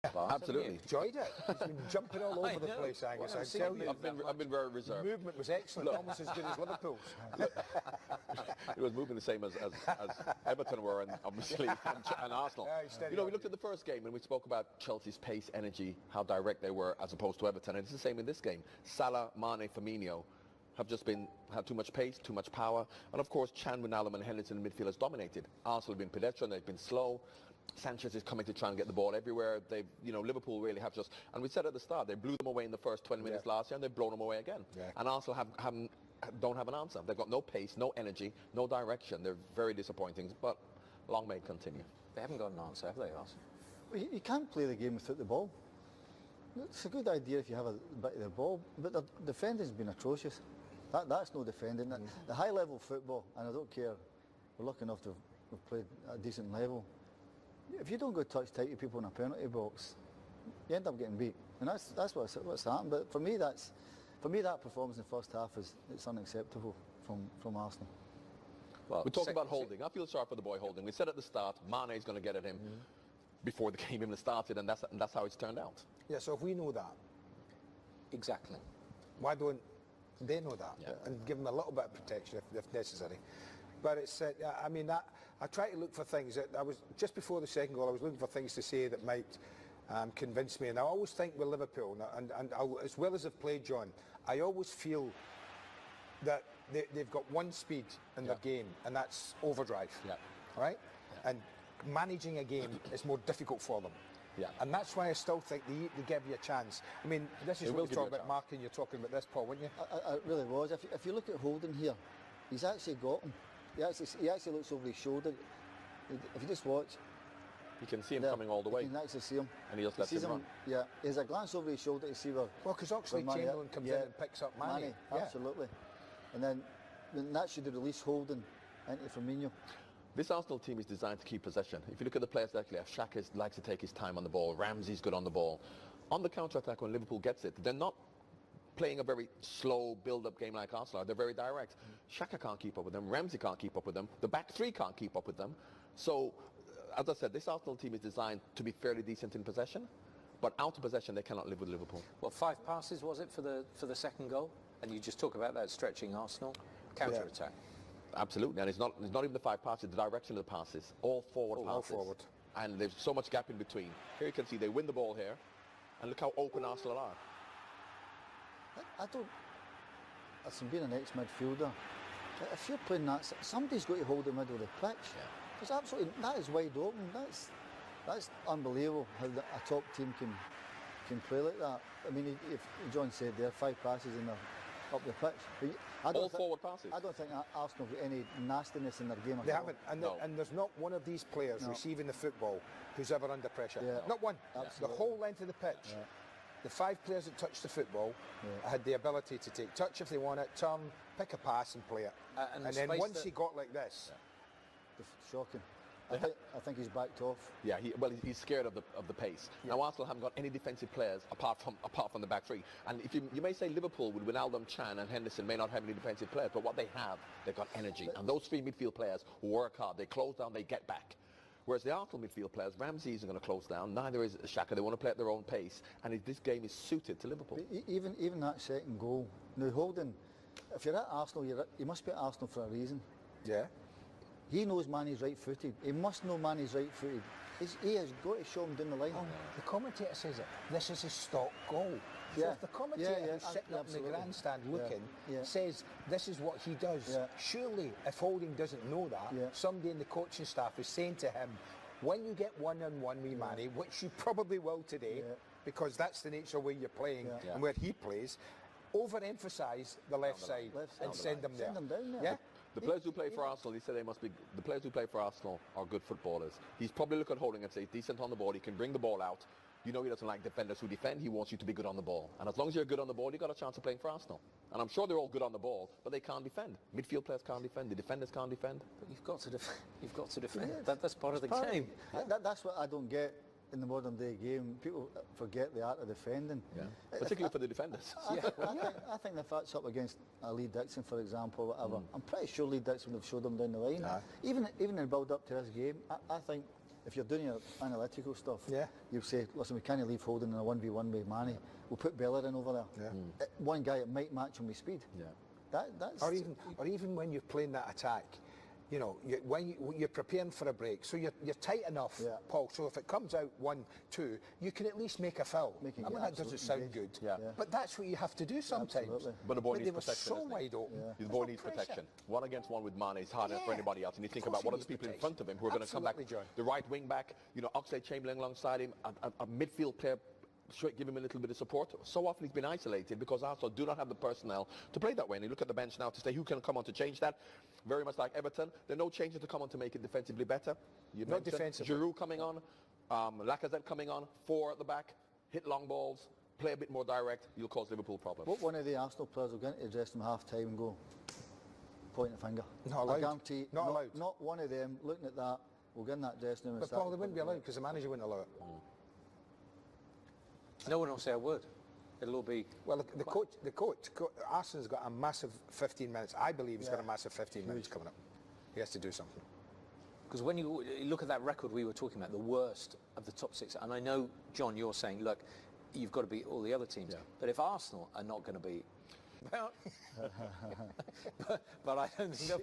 Absolutely. Enjoyed it. He's been jumping all over the place, Angus. I tell you, I've been very reserved. The movement was excellent, almost as good as Liverpool's. It was moving the same as Everton were, and obviously, and Arsenal. We looked at the first game and we spoke about Chelsea's pace, energy, how direct they were as opposed to Everton, and it's the same in this game. Salah, Mane, Firmino have just had too much pace, too much power, and of course, Chan, Wijnaldum and Henderson in midfield has dominated. Arsenal have been pedestrian, they've been slow. Sanchez is coming to try and get the ball everywhere. Liverpool really have just, and we said at the start, they blew them away in the first 20 minutes last year, and they've blown them away again. Yeah. And Arsenal don't have an answer. They've got no pace, no energy, no direction. They're very disappointing, but long may it continue. They haven't got an answer, have they, Arsenal? Well, you can't play the game without the ball. It's a good idea if you have a bit of the ball, but the defending's been atrocious. That's no defending. The high-level football, and I don't care, we're lucky enough to have played at a decent level. If you don't go touch tight to people in a penalty box, you end up getting beat, and that's what's happened. But for me, that performance in the first half it's unacceptable from Arsenal. Well, we talked about Holding. I feel sorry for the boy Holding. We said at the start, Mane's going to get at him before the game even started, and that's how it's turned out. Yeah. So if we know that, exactly, why don't they know that and give them a little bit of protection if necessary? But it's, I try to look for things. I was just before the second goal, I was looking for things to say that might convince me. And I always think with Liverpool, and as well as I've played, John, I always feel that they've got one speed in their game, and that's overdrive. Yeah. Right? Yeah. And managing a game is more difficult for them. Yeah. And that's why I still think they give you a chance. I mean, this is what you talk about, Mark, and you're talking about this, Paul, weren't you? It really was. If you look at Holding here, he's actually got him. He actually looks over his shoulder. If you just watch, you can see him coming all the way. You can actually see him. And he just lets him run. Yeah, there's a glance over his shoulder to see where. Well, because Oxlade-Chamberlain comes in and picks up Mane. Absolutely. And then that should have released Holding into Firmino. This Arsenal team is designed to keep possession. If you look at the players that left, Xhaka likes to take his time on the ball. Ramsey's good on the ball. On the counter-attack, when Liverpool gets it, they're not playing a very slow build-up game like Arsenal. They're very direct. Xhaka can't keep up with them. Ramsey can't keep up with them. The back three can't keep up with them. So, as I said, this Arsenal team is designed to be fairly decent in possession, but out of possession they cannot live with Liverpool. Well, 5 passes was it for the second goal? And you just talk about that stretching Arsenal counter-attack. Absolutely, and it's not even the 5 passes, the direction of the passes, all forward passes. All forward. And there's so much gap in between. Here you can see they win the ball here, and look how open Arsenal are. I don't. As being an ex-midfielder, if you're playing that, somebody's got to hold the middle of the pitch. Yeah. It's absolutely, that is wide open. That's unbelievable how a top team can play like that. I mean, if John said there, 5 passes in up the pitch. All forward passes. I don't think Arsenal have got any nastiness in their game. They haven't, and there's not one of these players receiving the football who's ever under pressure. Yeah. Not one. Absolutely. The whole length of the pitch. Yeah. The 5 players that touched the football had the ability to take touch if they want it, turn, pick a pass and play it. And then once he got like this, shocking. I think he's backed off. Yeah, he's scared of the pace. Yeah. Now Arsenal haven't got any defensive players apart from the back three. And if you may say Liverpool with Wijnaldum, Chan and Henderson may not have any defensive players, but what they have, they've got energy. And those 3 midfield players work hard. They close down, they get back. Whereas the Arsenal midfield players, Ramsey isn't going to close down, neither is Xhaka. They want to play at their own pace, and this game is suited to Liverpool. Even that second goal, now Holding, if you're at Arsenal, you must be at Arsenal for a reason. Yeah. He knows Mane's right-footed. He must know Mane's right-footed. He has got to show him down the line. Oh, the commentator says it. This is a stock goal. So if the commentator who's sitting up in the grandstand looking says this is what he does, surely if Holding doesn't know that, somebody in the coaching staff is saying to him, when you get one-on-one with Mane, which you probably will today, because that's the nature of where you're playing and where he plays, overemphasise the left side and send them there. Send them down there. Yeah. The players who play for Arsenal, he said the players who play for Arsenal are good footballers. He's probably looking at Holding and say he's decent on the ball, he can bring the ball out. You know he doesn't like defenders who defend, he wants you to be good on the ball. And as long as you're good on the ball, you've got a chance of playing for Arsenal. And I'm sure they're all good on the ball, but they can't defend. Midfield players can't defend, the defenders can't defend. But you've got to defend. That's part of the game. That's what I don't get in the modern day game. People forget the art of defending. Yeah. Particularly for the defenders. I think if that's up against Lee Dixon, for example, whatever, I'm pretty sure Lee Dixon would have showed them down the line. Even in the build up to this game, I think if you're doing your analytical stuff, yeah, you'll say, listen, we can't leave Holding in a 1v1 with Manny. We'll put Bellerin over there. Yeah. One guy that might match him with speed. Yeah. That's or even when you're playing that attack, you know, when you're preparing for a break, so you're tight enough, Paul. So if it comes out 1-2, you can at least make a foul. I mean, that doesn't sound good, but that's what you have to do sometimes. Absolutely. But the boy needs they were protection. so wide open. The boy needs protection. 1 against 1 with Mane is harder for anybody else. And you think about what are the people in front of him who are going to come back. John. The right wing back, you know, Oxlade-Chamberlain alongside him, a midfield player. Give him a little bit of support. So often he's been isolated because Arsenal do not have the personnel to play that way. And you look at the bench now to say who can come on to change that. Very much like Everton, there are no changes to come on to make it defensively better. You Not defensively. Giroud coming on, Lacazette coming on, 4 at the back, hit long balls, play a bit more direct. You'll cause Liverpool problems. What one of the Arsenal players will get into the dressing room half time and go, point a finger. Not allowed. I guarantee, not allowed. Not one of them looking at that will get in that dressing room. But Paul, they wouldn't be allowed because the manager wouldn't allow it. No one will say a word. It'll all be... Well, the coach, Arsenal's got a massive 15 minutes. I believe he's got a massive 15 minutes coming up. He has to do something. Because when you look at that record we were talking about, the worst of the top 6, and I know, John, you're saying, look, you've got to beat all the other teams. But if Arsenal are not going to beat... but I don't think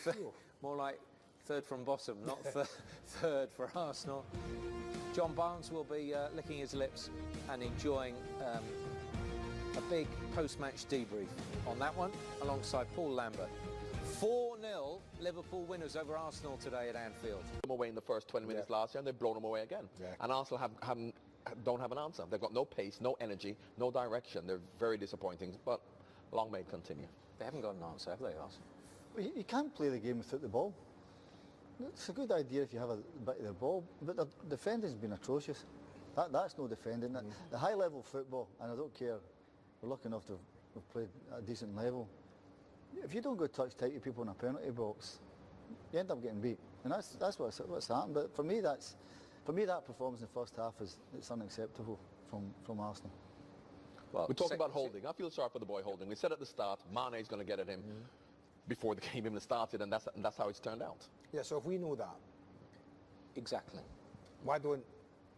they'll... More like third from bottom, not third for Arsenal. John Barnes will be licking his lips and enjoying a big post-match debrief on that one, alongside Paul Lambert. 4-0 Liverpool winners over Arsenal today at Anfield. Them away in the first 20 minutes last year, and they've blown them away again. And Arsenal don't have an answer. They've got no pace, no energy, no direction. They're very disappointing, but long may it continue. They haven't got an answer, have they, Arsenal? You can't play the game without the ball. It's a good idea if you have a bit of the ball, but the defending's been atrocious. That's no defending. The high-level football, and I don't care, we're lucky enough to have played at a decent level. If you don't go touch tight with people in a penalty box, you end up getting beat, and that's what's happened. But for me, that performance in the first half it's unacceptable from Arsenal. Well, we talked about Holding. I feel sorry for the boy Holding. We said at the start, Mane's going to get at him before the game even started, and that's how it's turned out. Yeah, so if we know that, exactly, why don't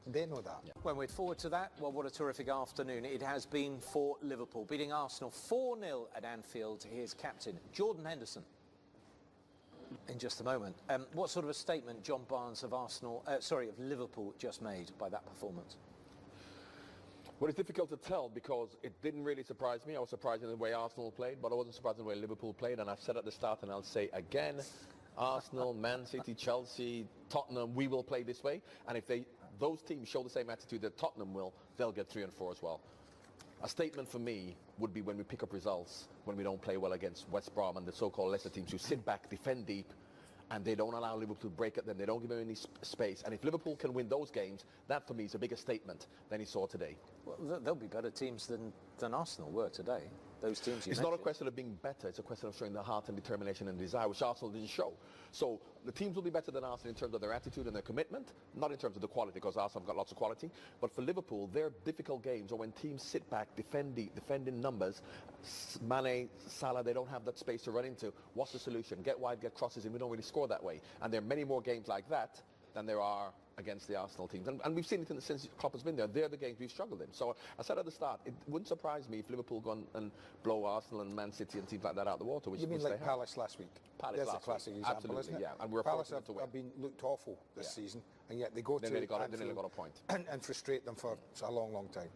they know that? When we're forward to that, well, what a terrific afternoon it has been for Liverpool, beating Arsenal 4-0 at Anfield. Here's captain Jordan Henderson in just a moment. What sort of a statement John Barnes of Liverpool just made by that performance? Well, it's difficult to tell because it didn't really surprise me. I was surprised in the way Arsenal played, but I wasn't surprised in the way Liverpool played. And I've said at the start, and I'll say again, Arsenal, Man City, Chelsea, Tottenham, we will play this way. And if those teams show the same attitude that Tottenham will, they'll get 3 and 4 as well. A statement for me would be when we pick up results, when we don't play well against West Brom and the so-called lesser teams who sit back, defend deep, and they don't allow Liverpool to break at them. They don't give them any space. And if Liverpool can win those games, that for me is a bigger statement than he saw today. Well, there'll be better teams than Arsenal were today. Those teams you It's mentioned. not a question of being better. It's a question of showing the heart and determination and desire, which Arsenal didn't show. So the teams will be better than Arsenal in terms of their attitude and their commitment, not in terms of the quality, because Arsenal have got lots of quality. But for Liverpool, their difficult games are when teams sit back, defend in numbers. Mane, Salah, they don't have that space to run into. What's the solution? Get wide, get crosses in. We don't really score that way. And there are many more games like that than there are against the Arsenal teams. And we've seen it since Klopp has been there. They're the games we've struggled in. So I said at the start, it wouldn't surprise me if Liverpool go and blow Arsenal and Man City and teams like that out the water. You mean like Palace last week? Palace That's a classic example, absolutely, isn't it? Yeah. And we're Palace fortunate to win. have been looked awful this season, and yet they go they to nearly got a point. and frustrate them for a long, long time.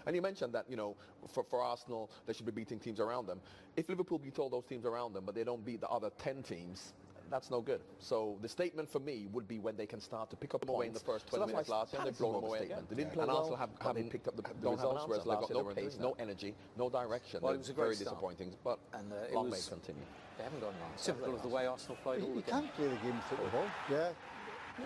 And you mentioned that, you know, for Arsenal, they should be beating teams around them. If Liverpool beat all those teams around them, but they don't beat the other 10 teams, that's no good. So the statement for me would be when they can start to pick up them away in the first 20 minutes last year, and they've blown them away again. They didn't play well, Arsenal haven't picked up the results, whereas they've got no pace, no energy, no direction. Well, it was a great very disappointing, but long may continue. They haven't gone wrong. Typical of the way Arsenal played all the You can't play the game without the ball. Yeah.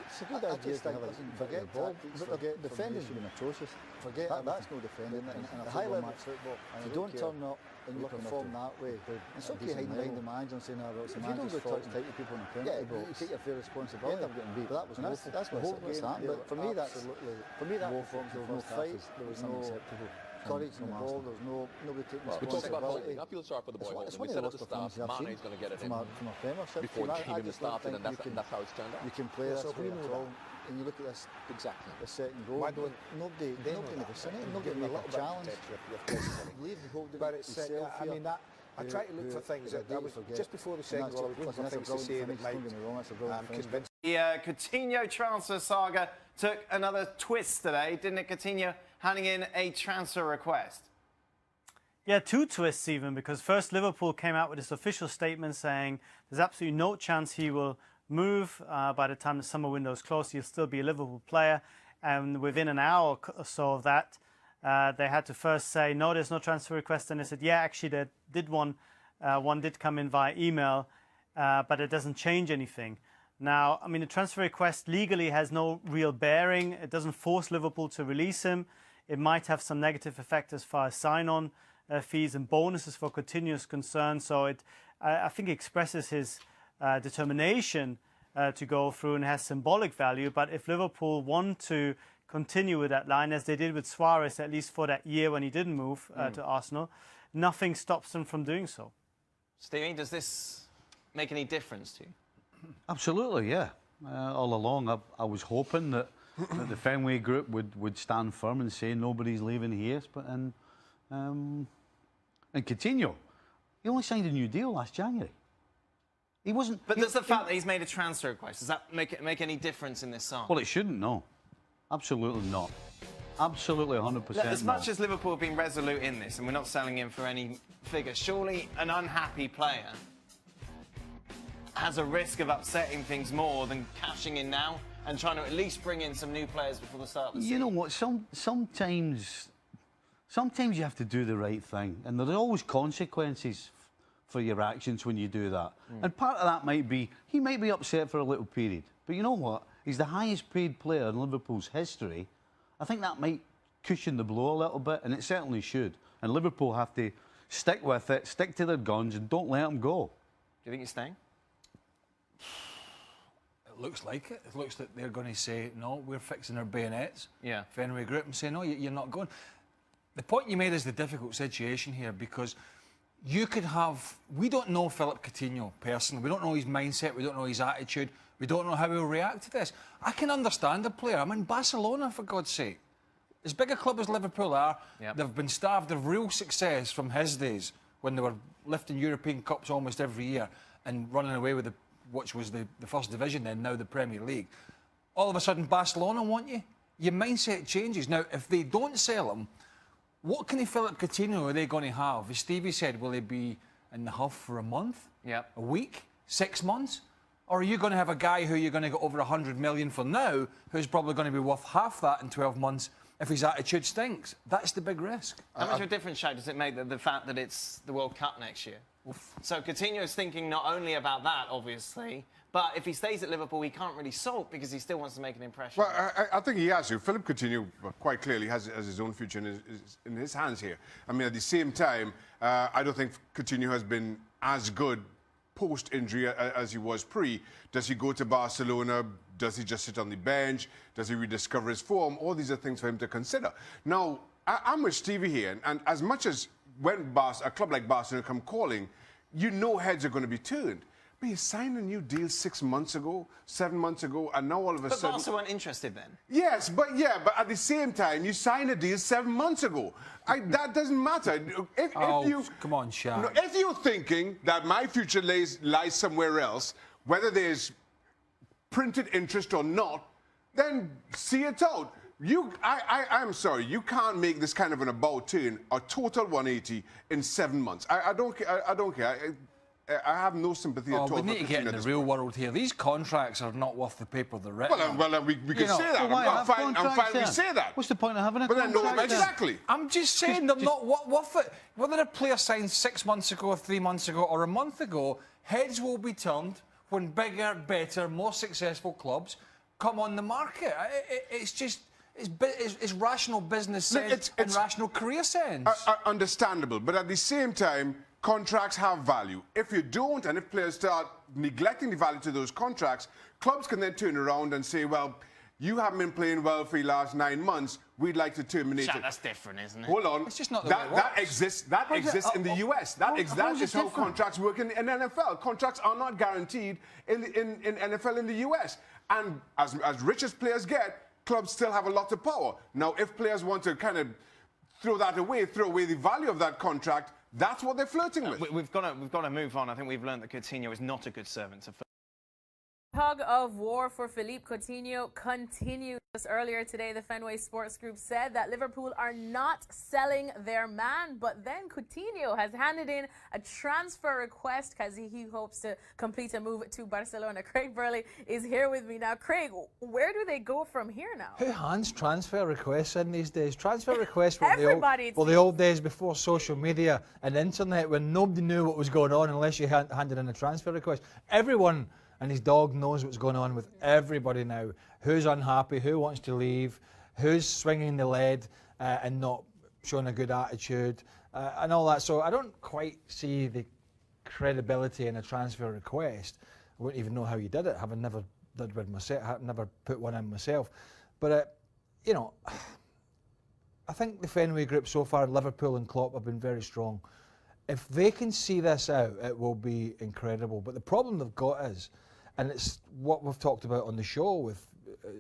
It's a good idea to have forget the ball, but defending's been atrocious. Forget that's no defending. The high level football, if you don't turn up and you perform that way, it's okay hiding behind the manager and saying, if you don't go touch tight with people in the penalty box, you take your fair responsibility. You end up getting beat. But that's what's happened. But for me, that performance, there was no fight, there was unacceptable. courage in the ball. There's nobody taking We talked about responsibility. holding. I feel sorry for the boy. It's We one of said the at the worst start, performances I've Mane's seen going to get it in from a Premiership before team. the game even started, and that's how it's turned out. You can play so this way at all. And you look at this, Exactly. the second goal. Nobody in the vicinity, nobody in the challenge. Leave the holding But it's, himself I here. mean, that I try to look for things that I was just before the second goal. I was looking for things to say that might convince. The Coutinho transfer saga took another twist today, didn't it, Coutinho, handing in a transfer request? Yeah, 2 twists even, because first Liverpool came out with this official statement saying there's absolutely no chance he will move by the time the summer window is closed. He'll still be a Liverpool player. And within an hour or so of that, they had to first say, no, there's no transfer request. And they said, yeah, actually, there did one. One did come in via email, but it doesn't change anything. Now, I mean, the transfer request legally has no real bearing. It doesn't force Liverpool to release him. It might have some negative effect as far as sign-on fees and bonuses for Coutinho's concern. So I think it expresses his determination to go through and has symbolic value. But if Liverpool want to continue with that line, as they did with Suarez, at least for that year when he didn't move to Arsenal, nothing stops them from doing so. Stevie, does this make any difference to you? Absolutely, yeah. All along, I was hoping that the Fenway Group would stand firm and say nobody's leaving here. And Coutinho, he only signed a new deal last January. He wasn't. But does the fact that he's made a transfer request, does that make any difference in this song? Well, it shouldn't. No, absolutely not. Absolutely 100%. As much as Liverpool have been resolute in this, and we're not selling him for any figure, surely an unhappy player has a risk of upsetting things more than cashing in now and trying to at least bring in some new players before the start of the season. You know what? Sometimes you have to do the right thing, and there are always consequences for your actions when you do that. And part of that might be he might be upset for a little period, but you know what? He's the highest paid player in Liverpool's history. I think that might cushion the blow a little bit, and it certainly should. And Liverpool have to stick with it, stick to their guns, and don't let him go. Do you think he's staying? It looks like it. It looks like they're going to say, no, we're fixing our bayonets. Yeah. Fenway Group and say, no, you're not going. The point you made is the difficult situation here, because you could have... We don't know Philippe Coutinho personally. We don't know his mindset. We don't know his attitude. We don't know how he'll react to this. I can understand the player. I'm in Barcelona, for God's sake. As big a club as Liverpool are, they've been starved of real success from his days when they were lifting European Cups almost every year and running away with which was the First Division then, now the Premier League. All of a sudden, Barcelona want you. Your mindset changes. Now, if they don't sell him, what kind of Philippe Coutinho are they going to have? As Stevie said, will he be in the huff for a month? Yeah. A week? 6 months? Or are you going to have a guy who you're going to get over 100 million for now, who's probably going to be worth half that in 12 months if his attitude stinks? That's the big risk. How much of a difference, Shaq, does it make the fact that it's the World Cup next year? So Coutinho's thinking not only about that, obviously, but if he stays at Liverpool, he can't really sulk because he still wants to make an impression. Well, I think he has to. Philippe Coutinho quite clearly has his own future in his hands here. I mean, at the same time, I don't think Coutinho has been as good post-injury as he was pre. Does he go to Barcelona? Does he just sit on the bench? Does he rediscover his form? All these are things for him to consider. Now, I'm with Stevie here, and as much as when a club like Barcelona come calling, you know heads are going to be turned. But he signed a new deal 6 months ago, 7 months ago, and now all of a sudden... But Barca weren't interested then? Yes, but at the same time, you signed a deal 7 months ago. That doesn't matter. Come on, Shaq. No, if you're thinking that my future lies somewhere else, whether there's printed interest or not, then see it out. I'm sorry, you can't make this kind of an about turn, a total 180 in 7 months. I don't care. I have no sympathy at all. We need to get in the real world here. These contracts are not worth the paper they're written on. Well, we can say that. I'm fine we say that. What's the point of having a contract? But then, exactly. I'm just saying they're not worth it. Whether a player signed 6 months ago, 3 months ago, or a month ago, heads will be turned when bigger, better, more successful clubs come on the market. It's just... It's rational business sense and rational career sense. Understandable, but at the same time, contracts have value. If you don't, and if players start neglecting the value to those contracts, clubs can then turn around and say, well, you haven't been playing well for the last 9 months, we'd like to terminate it. That's different, isn't it? Hold on. It's just not the that, way it that exists. That exists in the US. That is how contracts work in NFL. Contracts are not guaranteed in NFL in the US. And as rich as players get, clubs still have a lot of power. Now, if players want to kind of throw away the value of that contract, that's what they're flirting with. We've got to move on. I think we've learned that Coutinho is not a good servant to. Tug of war for Philippe Coutinho continues. Earlier today, the Fenway Sports Group said that Liverpool are not selling their man, but then Coutinho has handed in a transfer request because he hopes to complete a move to Barcelona. Craig Burley is here with me now. Craig, where do they go from here now? Who hands transfer requests in these days? Transfer requests were the old days before social media and internet, when nobody knew what was going on unless you handed in a transfer request. Everyone and his dog knows what's going on with everybody now. Who's unhappy, who wants to leave, who's swinging the lead and not showing a good attitude and all that. So I don't quite see the credibility in a transfer request. I wouldn't even know how you did it, having never did one myself, never put one in myself. But, you know, I think the Fenway Group so far, Liverpool and Klopp, have been very strong. If they can see this out, it will be incredible. But the problem they've got is, and it's what we've talked about on the show with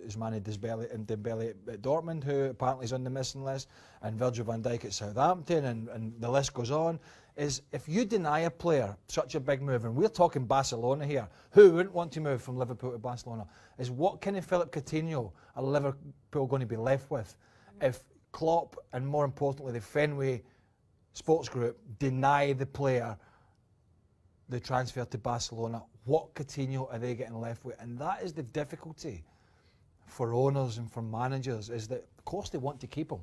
Ousmane Dembele at Dortmund, who apparently is on the missing list, and Virgil van Dijk at Southampton, and the list goes on, is if you deny a player such a big move, and we're talking Barcelona here, who wouldn't want to move from Liverpool to Barcelona, is what kind of Philippe Coutinho are Liverpool going to be left with if Klopp, and more importantly the Fenway Sports Group, deny the player the transfer to Barcelona? What Coutinho are they getting left with? And that is the difficulty for owners and for managers, is that of course they want to keep him.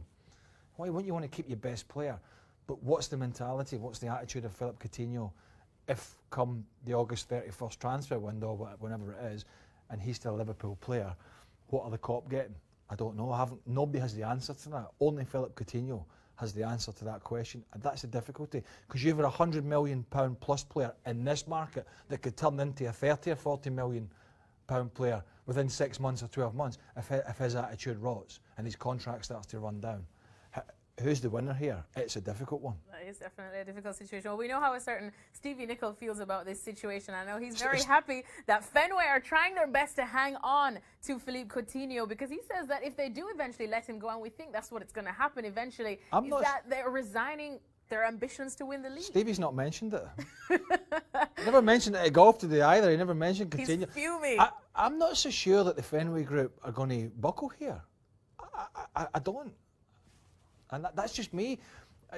Why wouldn't you want to keep your best player? But what's the mentality, what's the attitude of Philippe Coutinho if come the August 31st transfer window, whenever it is, and he's still a Liverpool player? What are the Kop getting? I don't know. Nobody has the answer to that. Only Philippe Coutinho has the answer to that question, and that's the difficulty, because you've got £100 million plus player in this market that could turn into a 30 or 40 million pound player within 6 months or 12 months if his attitude rots and his contract starts to run down. Who's the winner here? It's a difficult one. That is definitely a difficult situation. Well, we know how a certain Stevie Nicol feels about this situation. I know he's very happy that Fenway are trying their best to hang on to Philippe Coutinho, because he says that if they do eventually let him go, and we think that's what it's going to happen eventually, is that they're resigning their ambitions to win the league. Stevie's not mentioned it. He never mentioned it at golf today either. He never mentioned Coutinho. He's fuming. I'm not so sure that the Fenway Group are going to buckle here. I don't. And that's just me.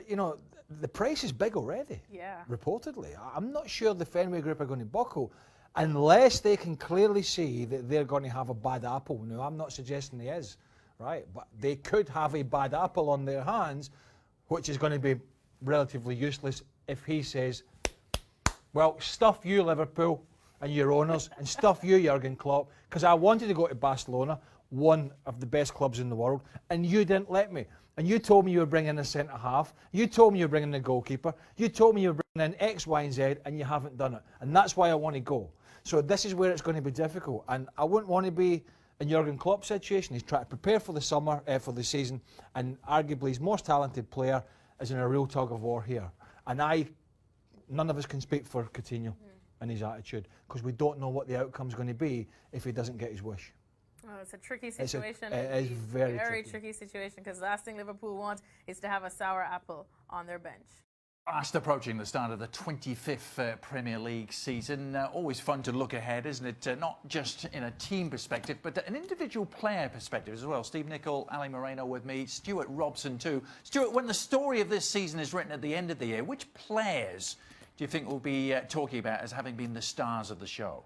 You know, the price is big already, reportedly. I'm not sure the Fenway Group are going to buckle unless they can clearly see that they're going to have a bad apple. Now, I'm not suggesting he is, right? But they could have a bad apple on their hands, which is going to be relatively useless if he says, well, stuff you, Liverpool, and your owners, and stuff you, Jurgen Klopp, because I wanted to go to Barcelona, one of the best clubs in the world, and you didn't let me. And you told me you were bringing a centre-half, you told me you were bringing a goalkeeper, you told me you were bringing in X, Y and Z, and you haven't done it. And that's why I want to go. So this is where it's going to be difficult. And I wouldn't want to be in Jurgen Klopp's situation. He's trying to prepare for the summer, for the season, and arguably his most talented player is in a real tug of war here. And none of us can speak for Coutinho and his attitude, because we don't know what the outcome's going to be if he doesn't get his wish. Oh, it's a tricky situation. It is very tricky situation, because the last thing Liverpool want is to have a sour apple on their bench. Fast approaching the start of the 25th Premier League season. Always fun to look ahead, isn't it? Not just in a team perspective, but an individual player perspective as well. Steve Nicol, Ali Moreno with me, Stuart Robson too. Stuart, when the story of this season is written at the end of the year, which players do you think we'll be talking about as having been the stars of the show?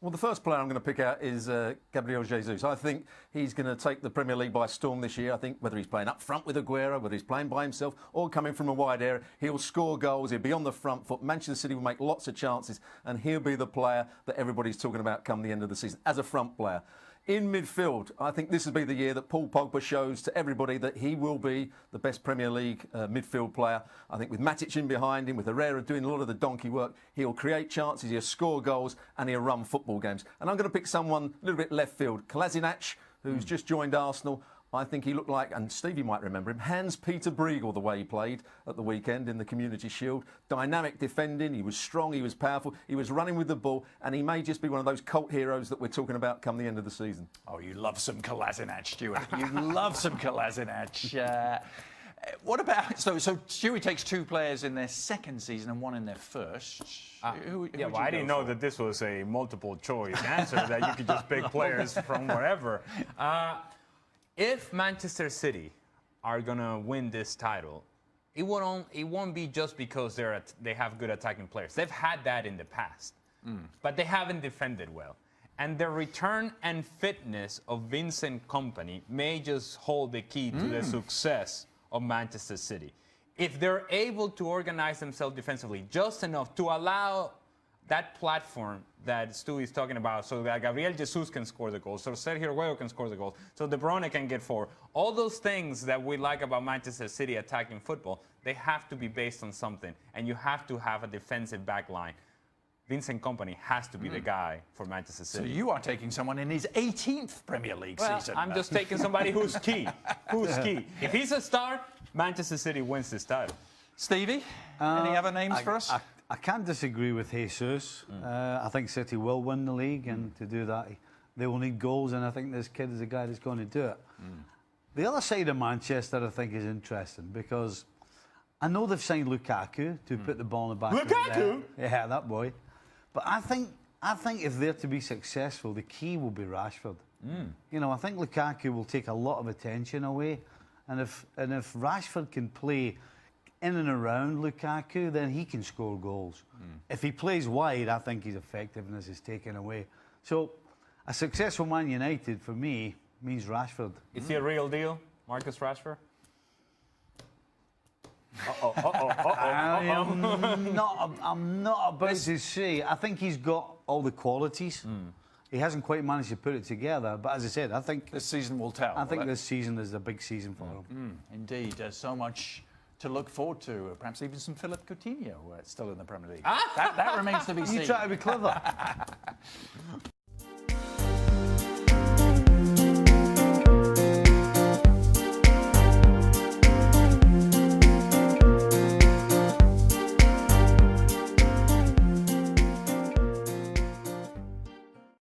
Well, the first player I'm going to pick out is Gabriel Jesus. I think he's going to take the Premier League by storm this year. I think whether he's playing up front with Aguero, whether he's playing by himself or coming from a wide area, he'll score goals, he'll be on the front foot. Manchester City will make lots of chances, and he'll be the player that everybody's talking about come the end of the season as a front player. In midfield, I think this will be the year that Paul Pogba shows to everybody that he will be the best Premier League midfield player. I think with Matic in behind him, with Herrera doing a lot of the donkey work, he'll create chances, he'll score goals, and he'll run football games. And I'm going to pick someone a little bit left field. Kolasinac, who's just joined Arsenal. I think he looked like, and Stevie might remember him, Hans-Peter Briegel, the way he played at the weekend in the Community Shield. Dynamic defending, he was strong, he was powerful, he was running with the ball, and he may just be one of those cult heroes that we're talking about come the end of the season. Oh, you love some Kolasinac, Stuart. You love some Kolasinac. What about, so Stewie takes 2 players in their second season and 1 in their first. Who well, I didn't know that this was a multiple choice answer, that you could just pick players from wherever. If Manchester City are going to win this title, it won't be just because they have good attacking players. They've had that in the past, but they haven't defended well. And the return and fitness of Vincent Kompany may just hold the key to the success of Manchester City. If they're able to organize themselves defensively just enough to allow that platform that Stu is talking about, so that Gabriel Jesus can score the goals, so Sergio Aguero can score the goals, so De Bruyne can get forward. All those things that we like about Manchester City attacking football, they have to be based on something, and you have to have a defensive back line. Vincent Kompany has to be the guy for Manchester City. So you are taking someone in his 18th Premier League season. I'm just taking somebody who's key. Who's key. If he's a star, Manchester City wins this title. Stevie, any other names for us? I can't disagree with Jesus. I think City will win the league, and to do that, they will need goals, and I think this kid is the guy that's going to do it. The other side of Manchester, I think, is interesting, because I know they've signed Lukaku to put the ball in the back of the net. Lukaku? Yeah, that boy. But I think if they're to be successful, the key will be Rashford. You know, I think Lukaku will take a lot of attention away, and if Rashford can play in and around Lukaku, then he can score goals. If he plays wide, I think his effectiveness is taken away. So a successful Man United, for me, means Rashford. Is he a real deal, Marcus Rashford? I'm not about to say. I think he's got all the qualities. He hasn't quite managed to put it together, but as I said, I think this season will tell. I think this season is a big season for him. Indeed, so much to look forward to. Perhaps even some Philippe Coutinho still in the Premier League. That remains to be seen. You try to be clever.